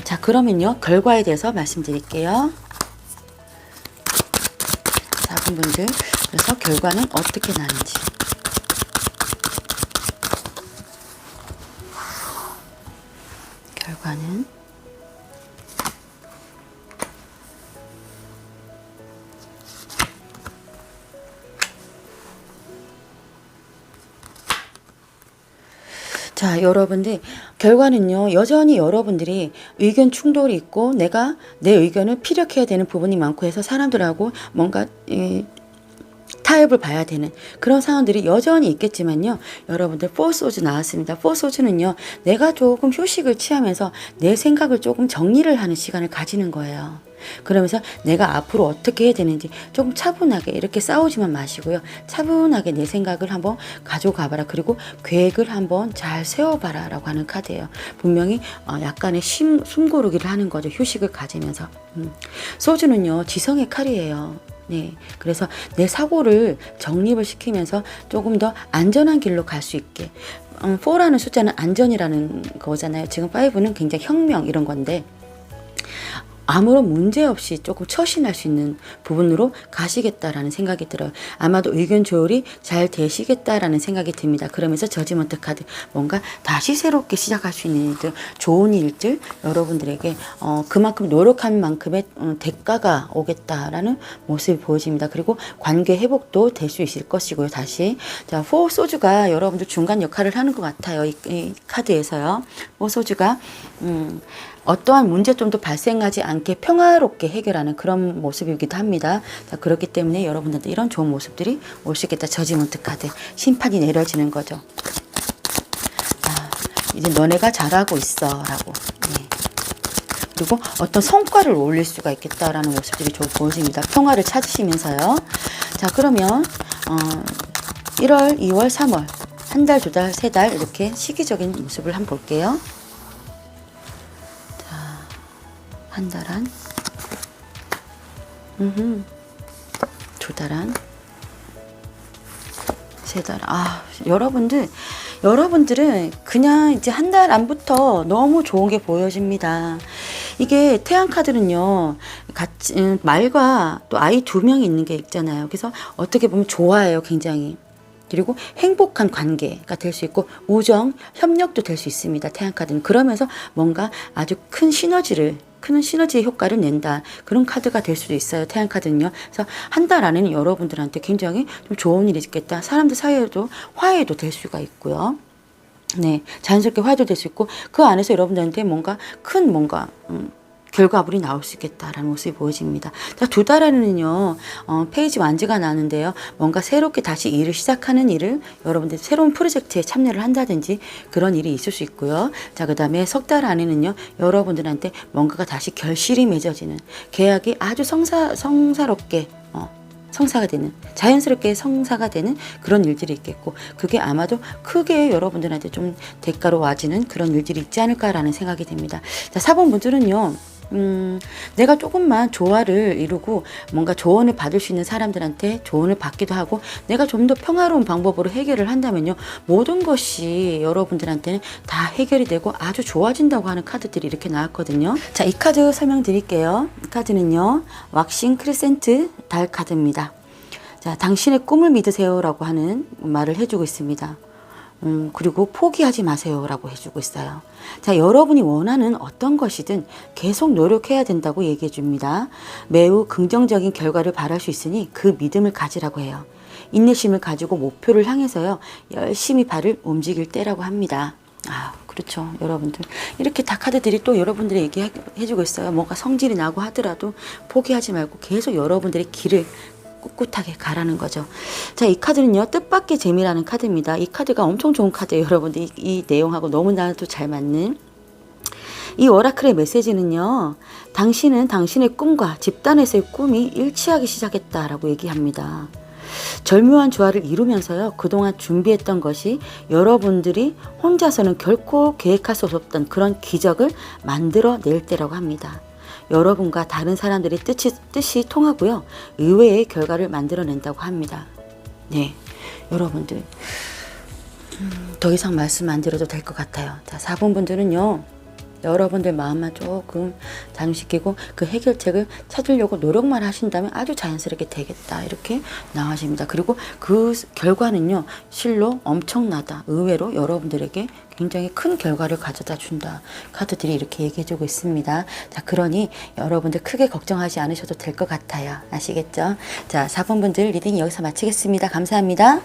자, 그러면요 결과에 대해서 말씀드릴게요. 4분분들 그래서 결과는 어떻게 나는지. 결과는 자, 여러분들 결과는요 여전히 여러분들이 의견 충돌이 있고 내가 내 의견을 피력해야 되는 부분이 많고 해서 사람들하고 뭔가 타협을 봐야 되는 그런 상황들이 여전히 있겠지만요 여러분들 포소즈 나왔습니다. 포소즈는요 내가 조금 휴식을 취하면서 내 생각을 조금 정리를 하는 시간을 가지는 거예요. 그러면서 내가 앞으로 어떻게 해야 되는지 조금 차분하게 이렇게 싸우지만 마시고요. 차분하게 내 생각을 한번 가져가봐라. 그리고 계획을 한번 잘 세워봐라 라고 하는 카드예요. 분명히 약간의 숨고르기를 하는 거죠. 휴식을 가지면서. 소주는요 지성의 칼이에요. 네, 그래서 내 사고를 정립을 시키면서 조금 더 안전한 길로 갈 수 있게 4라는 숫자는 안전이라는 거잖아요. 지금 5는 굉장히 혁명 이런 건데 아무런 문제 없이 조금 처신할 수 있는 부분으로 가시겠다라는 생각이 들어요. 아마도 의견 조율이 잘 되시겠다라는 생각이 듭니다. 그러면서 저지먼트 카드, 뭔가 다시 새롭게 시작할 수 있는 일들, 좋은 일들, 여러분들에게 그만큼 노력한 만큼의 대가가 오겠다라는 모습이 보여집니다. 그리고 관계 회복도 될 수 있을 것이고요. 다시 자, 포 소주가 여러분들 중간 역할을 하는 것 같아요. 이 카드에서요. 포 소주가 어떠한 문제점도 발생하지 않게 평화롭게 해결하는 그런 모습이기도 합니다. 자, 그렇기 때문에 여러분들한테 이런 좋은 모습들이 올 수 있겠다. 저지먼트 카드, 심판이 내려지는 거죠. 자, 이제 너네가 잘하고 있어 라고. 네. 그리고 어떤 성과를 올릴 수가 있겠다라는 모습들이 좀 보여집니다. 평화를 찾으시면서요. 자, 그러면 1월, 2월, 3월 한 달, 두 달, 세 달 이렇게 시기적인 모습을 한번 볼게요. 한 달 한, 두 달 한, 세 달. 여러분들은 그냥 이제 한 달 안부터 너무 좋은 게 보여집니다. 이게 태양 카드는요, 같이 말과 또 아이 2명이 있는 게 있잖아요. 그래서 어떻게 보면 좋아해요, 굉장히. 그리고 행복한 관계가 될 수 있고 우정, 협력도 될 수 있습니다. 태양 카드는. 그러면서 뭔가 아주 큰 시너지의 효과를 낸다. 그런 카드가 될 수도 있어요. 태양 카드는요. 그래서 한 달 안에는 여러분들한테 굉장히 좀 좋은 일이 있겠다. 사람들 사이에도 화해도 될 수가 있고요. 네, 자연스럽게 화해도 될 수 있고 그 안에서 여러분들한테 뭔가 큰 결과물이 나올 수 있겠다라는 모습이 보여집니다. 자, 두 달 안에는요, 페이지 완지가 나는데요. 뭔가 새롭게 다시 일을 시작하는 일을 여러분들 새로운 프로젝트에 참여를 한다든지 그런 일이 있을 수 있고요. 자, 그 다음에 석 달 안에는요, 여러분들한테 뭔가가 다시 결실이 맺어지는 계약이 아주 성사롭게 성사가 되는, 자연스럽게 성사가 되는 그런 일들이 있겠고 그게 아마도 크게 여러분들한테 좀 대가로 와지는 그런 일들이 있지 않을까라는 생각이 듭니다. 자, 4번 분들은요. 내가 조금만 조화를 이루고 뭔가 조언을 받을 수 있는 사람들한테 조언을 받기도 하고 내가 좀 더 평화로운 방법으로 해결을 한다면요. 모든 것이 여러분들한테는 다 해결이 되고 아주 좋아진다고 하는 카드들이 이렇게 나왔거든요. 자, 이 카드 설명드릴게요. 이 카드는요. 왁싱 크리센트 달 카드입니다. 자, 당신의 꿈을 믿으세요 라고 하는 말을 해주고 있습니다. 그리고 포기하지 마세요 라고 해주고 있어요. 자, 여러분이 원하는 어떤 것이든 계속 노력해야 된다고 얘기해 줍니다. 매우 긍정적인 결과를 바랄 수 있으니 그 믿음을 가지라고 해요. 인내심을 가지고 목표를 향해서요, 열심히 발을 움직일 때라고 합니다. 그렇죠. 여러분들. 이렇게 다 카드들이 또 여러분들이 얘기해 주고 있어요. 뭔가 성질이 나고 하더라도 포기하지 말고 계속 여러분들의 길을 꿋꿋하게 가라는 거죠. 자, 이 카드는요, 뜻밖의 재미라는 카드입니다. 이 카드가 엄청 좋은 카드예요, 여러분들. 이 내용하고 너무나도 잘 맞는. 이 오라클의 메시지는요, 당신은 당신의 꿈과 집단에서의 꿈이 일치하기 시작했다라고 얘기합니다. 절묘한 조화를 이루면서요, 그동안 준비했던 것이 여러분들이 혼자서는 결코 계획할 수 없었던 그런 기적을 만들어낼 때라고 합니다. 여러분과 다른 사람들의 뜻이 통하고요. 의외의 결과를 만들어낸다고 합니다. 네, 여러분들 더 이상 말씀 안 드려도 될 것 같아요. 자, 4번 분들은요. 여러분들 마음만 조금 단련시키고 그 해결책을 찾으려고 노력만 하신다면 아주 자연스럽게 되겠다. 이렇게 나와집니다. 그리고 그 결과는요. 실로 엄청나다. 의외로 여러분들에게 굉장히 큰 결과를 가져다 준다. 카드들이 이렇게 얘기해주고 있습니다. 자, 그러니 여러분들 크게 걱정하지 않으셔도 될 것 같아요. 아시겠죠? 자, 4번 분들 리딩 여기서 마치겠습니다. 감사합니다.